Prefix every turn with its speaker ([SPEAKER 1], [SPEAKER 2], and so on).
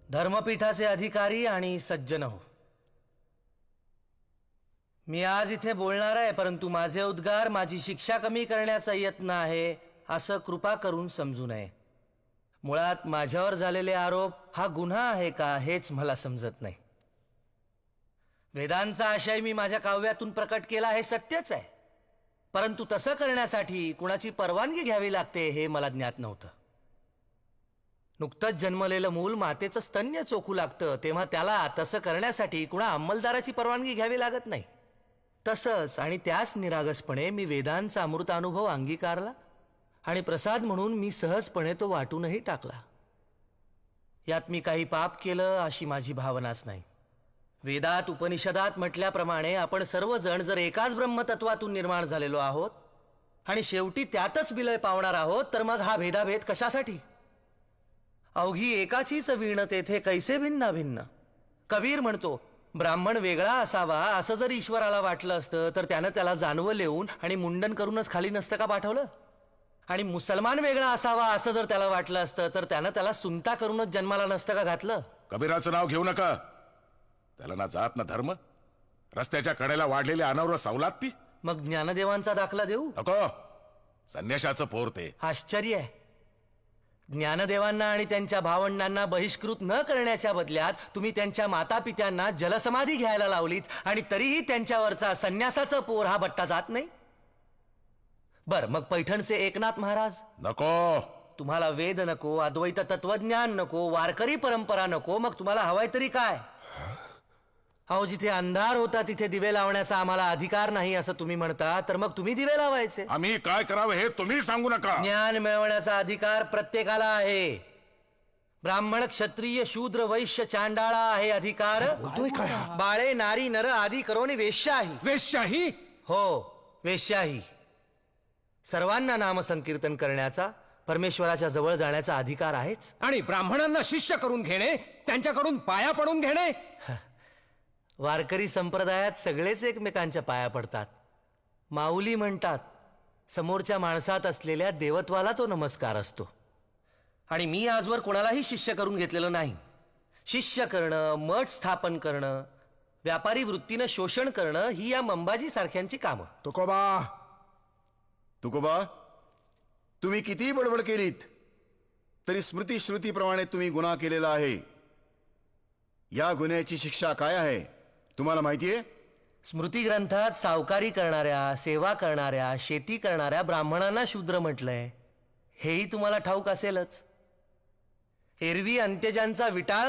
[SPEAKER 1] धर्मपीठाचे अधिकारी आणि सज्जन हो, मी आज इथे बोलणार आहे, परंतु माझे उद्गार माझी शिक्षा कमी करण्याचा यत्न आहे असं कृपा करून समजू नये. मुळात माझ्यावर झालेले आरोप हा गुन्हा आहे का हेच मला समजत नाही. वेदांचा आशय मी माझ्या काव्यातून प्रकट केला हे सत्यच आहे, परंतु तसं करण्यासाठी कुणाची परवानगी घ्यावी लागते हे मला ज्ञात नव्हतं. नुकतंच जन्मलेलं मूल मातेचं स्तन्य चोखू लागतं तेव्हा त्याला तसं करण्यासाठी कुणा अंमलदाराची परवानगी घ्यावी लागत नाही. तसंच आणि त्याच निरागसपणे मी वेदांचा अमृतानुभव अंगीकारला आणि प्रसाद म्हणून मी सहजपणे तो वाटूनही टाकला. यात मी काही पाप केलं अशी माझी भावनाच नाही. वेदात उपनिषदात म्हटल्याप्रमाणे आपण सर्वजण जर एकाच ब्रह्मतत्वातून निर्माण झालेलो आहोत आणि शेवटी त्यातच विलय पावणार आहोत, तर मग हा भेदाभेद कशासाठी? अवघी एकाचीच वीण तेथे कैसे भिन्ना भिन्न. कबीर म्हणतो, ब्राह्मण वेगळा असावा असं जर ईश्वराला वाटलं असतं तर त्यानं त्याला जानवं लिहून आणि मुंडन करूनच खाली नसतं का पाठवलं? आणि मुसलमान वेगळा असावा असं जर त्याला वाटलं असतं तर त्यानं त्याला सुनता करूनच जन्माला नसतं का घातलं?
[SPEAKER 2] कबीराचं नाव घेऊ नका. त्याला ना जात ना धर्म. रस्त्याच्या कडेला वाढलेली अनावर सवलात ती.
[SPEAKER 1] मग ज्ञानदेवांचा दाखला देऊ
[SPEAKER 2] नको. संन्याशाचं पोर ते.
[SPEAKER 1] आश्चर्य आहे. ज्ञानदेवांना आणि त्यांच्या भावंडांना बहिष्कृत न करण्याच्या बदल्यात तुम्ही त्यांच्या मातापित्यांना जलसमाधी घ्यायला लावलीत आणि तरीही त्यांच्यावरचा संन्यासाचं पोर हा बट्टा जात नाही. बर, मग पैठणचे एकनाथ महाराज?
[SPEAKER 2] नको.
[SPEAKER 1] तुम्हाला वेद नको, अद्वैत तत्वज्ञान नको, वारकरी परंपरा नको, मग तुम्हाला हवाय तरी काय? अहो, जिथे अंधार होता तिथे दिवे लावण्याचा आम्हाला अधिकार नाही असं तुम्ही म्हणता, तर मग तुम्ही दिवे लावायचे.
[SPEAKER 2] आम्ही काय करावं हे तुम्ही सांगू नका.
[SPEAKER 1] ज्ञान मिळवण्याचा अधिकार प्रत्येकाला आहे. ब्राह्मण, क्षत्रिय, शूद्र, वैश्य, चांडाळा आहे अधिकार. बाळे, नारी, नर आदी करोनी वेश्याही.
[SPEAKER 3] वेश्याही?
[SPEAKER 1] हो, वेश्याही. सर्वांना नामसंकीर्तन करण्याचा, परमेश्वराच्या जवळ जाण्याचा अधिकार आहेच.
[SPEAKER 3] आणि ब्राह्मणांना शिष्य करून घेणे, त्यांच्याकडून पाया पडून घेणे?
[SPEAKER 1] वारकरी संप्रदायात सगळेच एकमेकांच्या पाया पडतात. माऊली म्हणतात, समोरच्या माणसात असलेल्या देवत्वाला तो नमस्कार असतो. आणि मी आजवर कोणालाही शिष्य करून घेतलेलं नाही. शिष्य करणं, मठ स्थापन करणं, व्यापारी वृत्तीनं शोषण करणं ही या मंबाजी सारख्यांची कामं.
[SPEAKER 4] तुकोबा, तुम्ही कितीही बडबड केलीत तरी स्मृती श्रुतीप्रमाणे तुम्ही गुन्हा केलेला आहे. या गुन्ह्याची शिक्षा काय आहे तुम्हाला माहितीये?
[SPEAKER 1] स्मृती ग्रंथात सावकारी करणाऱ्या, सेवा करणाऱ्या, शेती करणाऱ्या ब्राह्मणांना शूद्र म्हटलंय. हेही तुम्हाला ठाऊक असेलच. एरवी अंत्यजांचा विटाळ